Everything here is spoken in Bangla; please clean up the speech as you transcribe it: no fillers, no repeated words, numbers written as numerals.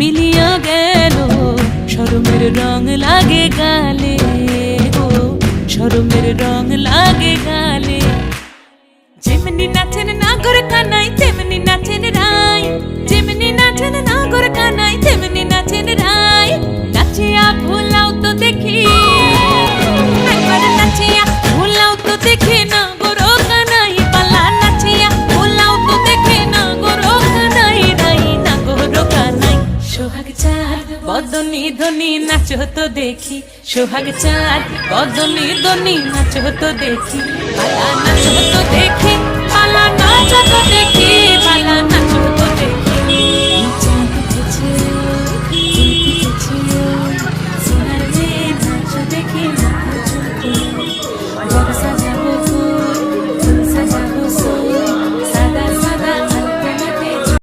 মিলিয়া গেল শরমের রং লাগে গালে গো, শরমের রং লাগে গালে। যেমনি নাচেন নাগর কানাই তেমনি নাচেন রাই, যেমনি নাচেন নাগর কানাই তেমনি নাচেন রাই। নাচিয়া ভোলাও তো দেখি, একবার নাচিয়া ভোলাও তো দেখি নাগর কানাই পালা। নাচিয়া ভোলাও তো দেখি নাগর কানাই রাই, নাগর কানাই। সোহাগ চাঁদ বদনি ধনি নাচো তো দেখি, সোহাগ চাঁদ বদনি ধনি নাচো তো দেখি, পালা নাচো তো দেখি, পালা নাচো তো দেখি, পালা নাচো।